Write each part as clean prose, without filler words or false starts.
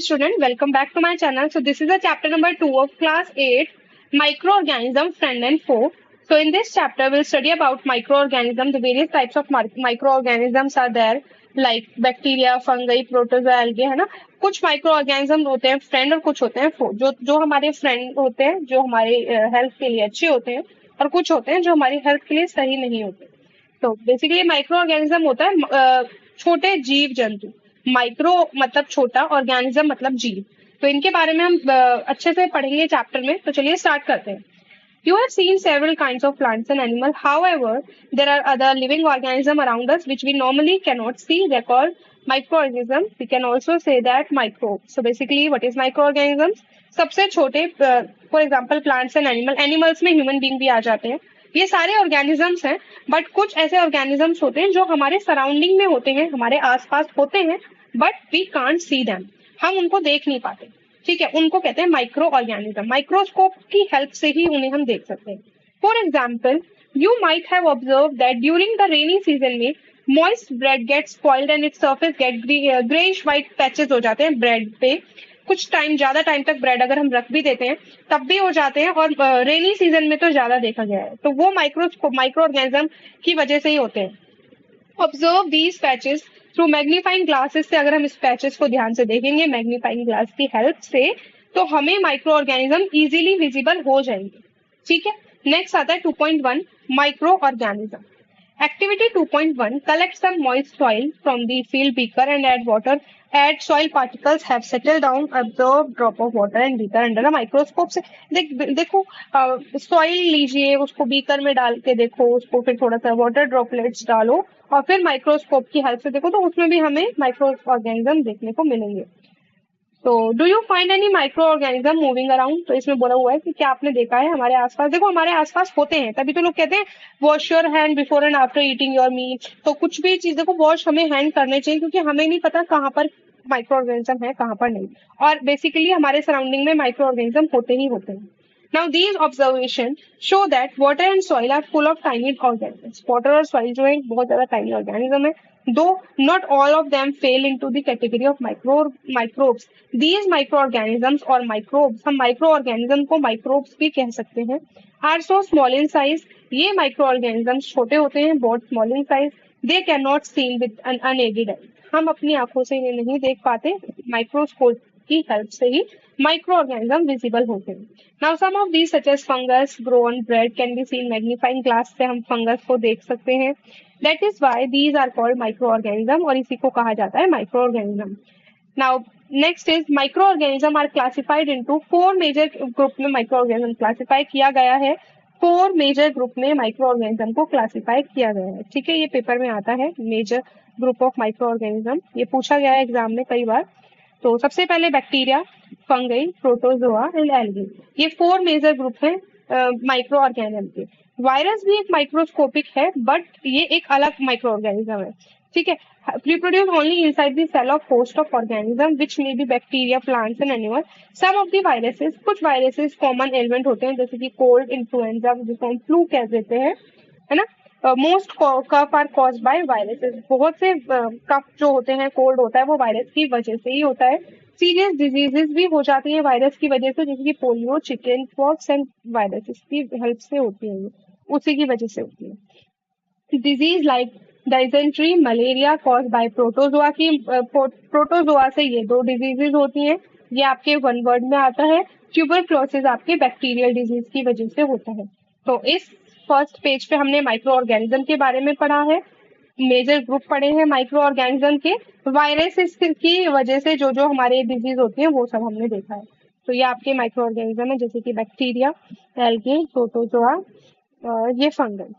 student, welcome back to my channel. So this is the chapter number 2 of class 8, microorganism, friend and foe. So in this chapter we'll study about microorganism. The various types of microorganisms are there, like bacteria, fungi, protozoa, algae, है ना. कुछ microorganism होते हैं friend और कुछ होते हैं फो. जो हमारे फ्रेंड होते हैं, जो हमारे हेल्थ के लिए अच्छे होते हैं, और कुछ होते हैं जो हमारी हेल्थ के लिए सही नहीं होते. तो बेसिकली माइक्रो ऑर्गेनिज्म होता है छोटे जीव जंतु. माइक्रो मतलब छोटा, ऑर्गेनिज्म मतलब जीव. तो इनके बारे में हम अच्छे से पढ़ेंगे चैप्टर में. तो चलिए स्टार्ट करते हैं. You have seen several kinds of plants and animals. However, there are other living organisms around us which we normally cannot see. They're called microorganisms. We can also say that microbes. So basically, what is microorganisms? सबसे छोटे, for example, plants and animals में human being भी आ जाते हैं. ये सारे organisms हैं, but कुछ ऐसे ऑर्गेनिजम्स होते हैं जो हमारे सराउंडिंग में होते हैं, हमारे आसपास होते हैं, but we can't see them. हम उनको देख नहीं पाते. ठीक है, उनको कहते हैं माइक्रो ऑर्गेनिज्म. माइक्रोस्कोप की हेल्प से ही उन्हें हम देख सकते हैं. For example, you might have observe that during the rainy season में moist bread get spoiled and its surface get greyish white patches हो जाते हैं ब्रेड पे. कुछ टाइम, ज्यादा टाइम तक ब्रेड अगर हम रख भी देते हैं तब भी हो जाते हैं, और रेनी सीजन में तो ज्यादा देखा गया है. तो वो माइक्रो ऑर्गेनिज्म की वजह से ही होते हैं. Observe these patches through magnifying glasses से. अगर हम इस पैचेस को ध्यान से देखेंगे मैग्नीफाइंग ग्लास की हेल्प से, तो हमें माइक्रो ऑर्गेनिज्म इजीली विजिबल हो जाएंगे. ठीक है, नेक्स्ट आता है 2.1 micro organism. Activity 2.1 collect some moist soil from the field beaker and add water. Add soil particles have settled down. Observe drop of water and beaker under a microscope. से देखो, soil लीजिए, उसको beaker में डाल के देखो, उसको फिर थोड़ा सा वाटर ड्रॉपलेट्स डालो और फिर माइक्रोस्कोप की हेल्प से देखो, तो उसमें भी हमें माइक्रो ऑर्गेनिज्म देखने को मिलेंगे. तो do you find any micro organism moving around. तो इसमें बोला हुआ है कि क्या आपने देखा है हमारे आसपास. देखो, हमारे आसपास होते हैं, तभी तो लोग कहते हैं wash your hand before and after eating your meal. तो कुछ भी चीज देखो, वॉश हमें हैंड करने चाहिए, क्योंकि हमें नहीं पता कहाँ पर माइक्रो ऑर्गेनिज्म है, कहाँ पर नहीं. और बेसिकली हमारे सराउंडिंग में माइक्रो ऑर्गेनिज्म होते ही होते हैं. Now these observations show that water and soil are full of tiny organisms. Water और soil जो है बहुत ज्यादा tiny organism है. Though not all of them fall into the category of microbes. These microorganisms or microbes, हम microorganism को microbes भी कह सकते हैं, are so small in size. ये microorganisms छोटे होते हैं, बहुत small in size. They cannot seen with an unaided eye. हम अपनी आंखों से इन्हें नहीं देख पाते, माइक्रोस्कोप की हेल्प से ही माइक्रोऑर्गेनिज्म विजिबल होते हैं. Now some of these such as fungus grow on bread can be seen. Magnifying glass से हम फंगस को देख सकते हैं. That is why these are called microorganism, और इसी को कहा जाता है microorganism. Now next is microorganism are classified into 4 major group में. माइक्रोऑर्गेनिज्म क्लासिफाई किया गया है 4 मेजर ग्रुप में. माइक्रोऑर्गेनिज्म को क्लासिफाई किया गया है. ठीक है, ये पेपर में आता है मेजर ग्रुप ऑफ माइक्रोऑर्गेनिज्म. ये पूछा गया है एग्जाम में कई बार. तो सबसे पहले bacteria, fungi, protozoa and algae. ये 4 मेजर ग्रुप हैं माइक्रो ऑर्गेनिज्म के. वायरस भी एक माइक्रोस्कोपिक है, बट ये एक अलग माइक्रो ऑर्गेनिज्म है. ठीक है, reproduce only inside the cell of host of organism which may be bacteria, plants and animals. Some of the viruses, कुछ viruses common element होते हैं, जैसे कि कोल्ड, इन्फ्लुएंजा, जिसको हम फ्लू कह देते हैं, है ना. Most cough are cause by viruses. बहुत से कफ जो होते हैं, कोल्ड होता है, वो वायरस की वजह से ही होता है. सीरियस डिजीजेस भी हो जाती है वायरस की वजह से, जैसे कि polio, chicken pox and virus की हेल्प से होती है, उसी की वजह से होती है. Disease like dysentery, malaria cause by protozoa. की प्रोटोजोआ से ये 2 डिजीजेज होती हैं, ये आपके वन वर्ड में आता है. ट्यूबरक्लोसिस आपके बैक्टीरियल डिजीज की वजह से होता है. तो इस फर्स्ट पेज पे हमने माइक्रो ऑर्गेनिज्म के बारे में पढ़ा है, मेजर ग्रुप पढ़े हैं माइक्रो ऑर्गेनिज्म के. वायरस की वजह से जो जो हमारे डिजीज होती हैं वो सब हमने देखा है. तो ये आपके माइक्रो ऑर्गेनिज्म है, जैसे कि बैक्टीरिया, एल्गी, प्रोटोजोआ, ये फंगल.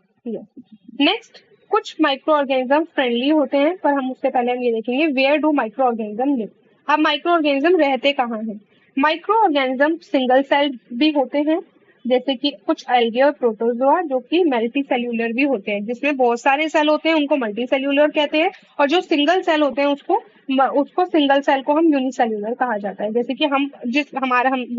नेक्स्ट, कुछ माइक्रो ऑर्गेनिज्म फ्रेंडली होते हैं, पर हम उससे पहले हम ये देखेंगे where do microorganism live. अब माइक्रो ऑर्गेनिज्म रहते कहाँ हैं. माइक्रो ऑर्गेनिज्म सिंगल सेल भी होते हैं, जैसे कि कुछ एल्गी और प्रोटोजोआ, जो कि मल्टी सेल्यूलर भी होते हैं, जिसमें बहुत सारे सेल होते हैं, उनको मल्टी सेल्यूलर कहते हैं. और जो सिंगल सेल होते हैं उसको सिंगल सेल को हम यूनिसेल्यूलर कहा हम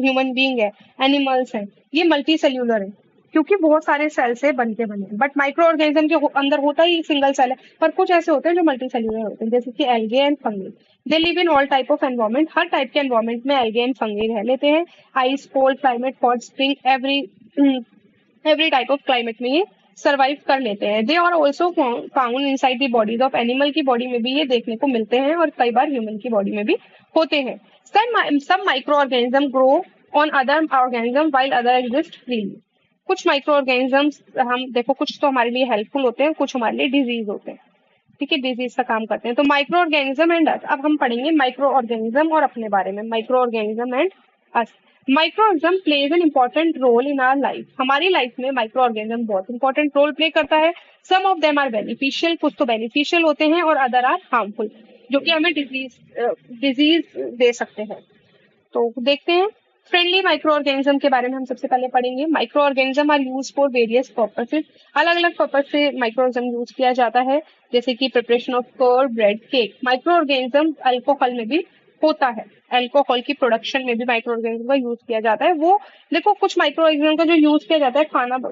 ह्यूमन बीइंग है, एनिमल्स हैं, ये मल्टी सेल्यूलर है. क्योंकि बहुत सारे सेल से बन के बने, बट माइक्रो ऑर्गेनिज्म के अंदर होता ही सिंगल सेल है, पर कुछ ऐसे होते हैं जो मल्टी सेल्यूलर होते हैं, जैसे कि algae and fungi. They live in all type of environment, हर टाइप के एनवायरमेंट में एल्गे एंड फंगी रह लेते हैं। Ice, cold climate, hot, spring, every type of climate में ये सर्वाइव कर लेते हैं। They are also found inside the bodies of animal, की बॉडी में भी ये देखने को मिलते हैं और कई बार ह्यूमन की बॉडी में भी होते हैं। some micro organism grow on other organism while other exist freely. कुछ माइक्रो ऑर्गेनिजम्स हम देखो, कुछ तो हमारे लिए हेल्पफुल होते हैं, कुछ हमारे लिए डिजीज होते हैं, ठीक है, डिजीज का काम करते हैं। तो माइक्रो ऑर्गेनिज्म एंड अस, अब हम पढ़ेंगे माइक्रो ऑर्गेनिज्म और अपने बारे में, microorganism and us. Microorganism plays an important role in our life, हमारी लाइफ में माइक्रो ऑर्गेनिज्म बहुत इंपॉर्टेंट रोल प्ले करता है। Some of them are beneficial, कुछ तो बेनिफिशियल होते हैं, और अदर आर हार्मफुल, जो कि हमें डिजीज दे सकते हैं। तो देखते हैं फ्रेंडली माइक्रो ऑर्गेनिज्म के बारे में हम सबसे पहले पढ़ेंगे। Microorganism are used for various purposes, अलग अलग पर्पज से माइक्रो ऑर्गेनिज्म यूज किया जाता है, जैसे कि preparation of curd, bread, cake. Microorganism alcohol में भी होता है, अल्कोहल की प्रोडक्शन में भी माइक्रो ऑर्गेनिज्म का यूज किया जाता है। वो देखो, कुछ माइक्रो ऑर्गेनिज्म का जो यूज किया जाता है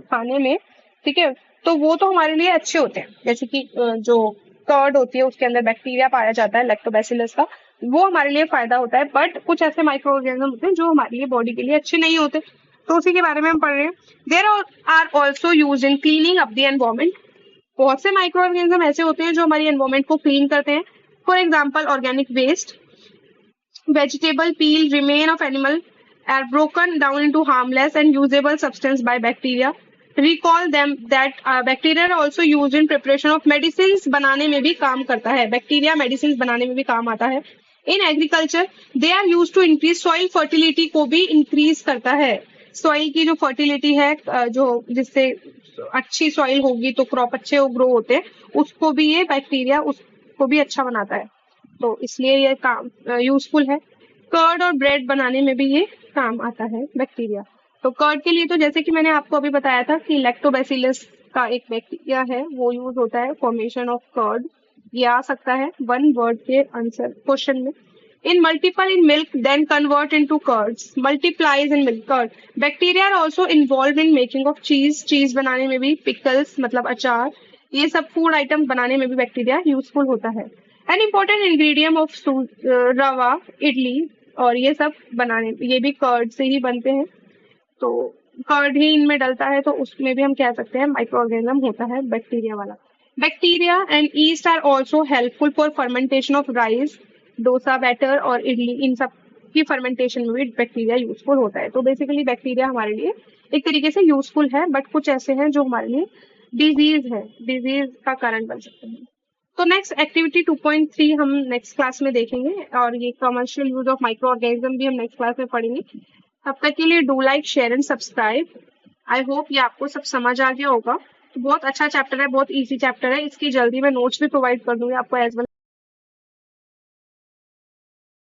खाने में, ठीक है, तो वो तो हमारे लिए अच्छे होते हैं, जैसे कि जो कर्ड होती है उसके अंदर बैक्टीरिया पाया जाता है लैक्टोबैसिलस का, वो हमारे लिए फायदा होता है। बट कुछ ऐसे माइक्रो ऑर्गेनिज्म होते हैं जो हमारे लिए बॉडी के लिए अच्छे नहीं होते, तो उसी के बारे में हम पढ़ रहे हैं। There are also used in cleaning up the environment, बहुत से माइक्रो ऑर्गेनिज्म ऐसे होते हैं जो हमारी एनवायरमेंट को क्लीन करते हैं। For example, organic waste, vegetable peel, remain of animal are broken down into harmless and usable substance by bacteria. Recall them that bacteria are also used in preparation of medicines, बनाने में भी काम करता है, bacteria medicine बनाने में भी काम आता है। In agriculture they are used to increase soil fertility, को भी इंक्रीज करता है। सॉइल की जो फर्टिलिटी है, जो जिससे अच्छी सॉइल होगी तो क्रॉप अच्छे ग्रो होते हैं, उसको भी ये बैक्टीरिया उसको भी अच्छा बनाता है, तो इसलिए ये काम यूजफुल है। कर्ड और ब्रेड बनाने में भी ये काम आता है बैक्टीरिया। तो कर्ड के लिए तो जैसे कि मैंने आपको अभी बताया था कि लैक्टोबैसिलस का एक बैक्टीरिया है, वो यूज होता है फॉर्मेशन ऑफ कर्ड। ये आ सकता है वन वर्ड के आंसर क्वेश्चन में। In multiple in milk then convert into curds, multiplies in milk curd. Bacteria are also involve in making of cheese, cheese बनाने में भी, पिकल्स मतलब अचार, ये सब फूड आइटम बनाने में भी बैक्टीरिया यूजफुल होता है। एन इम्पोर्टेंट इंग्रेडिएंट ऑफ रवा, इडली, और ये सब बनाने, ये भी कर्ड से ही बनते हैं, तो कर्ड ही इनमें डलता है, तो उसमें भी हम कह सकते हैं माइक्रो ऑर्गेनिज्म होता है बैक्टीरिया वाला। Bacteria and yeast are also helpful for fermentation of rice, dosa batter और इडली, इन सब की फर्मेंटेशन में भी बैक्टीरिया यूजफुल होता है। तो बेसिकली बैक्टीरिया हमारे लिए एक तरीके से यूजफुल है, बट कुछ ऐसे हैं जो हमारे लिए डिजीज का कारण बन सकते हैं। तो नेक्स्ट एक्टिविटी 2.3 हम नेक्स्ट क्लास में देखेंगे, और ये commercial use of micro organism भी हम नेक्स्ट क्लास में पढ़ेंगे। तब तक के लिए do like, share and subscribe. I hope ये आपको सब समझ आ गया होगा। तो बहुत अच्छा चैप्टर है, बहुत इजी चैप्टर है, इसकी जल्दी मैं नोट्स भी प्रोवाइड कर दूंगी आपको एज वेल।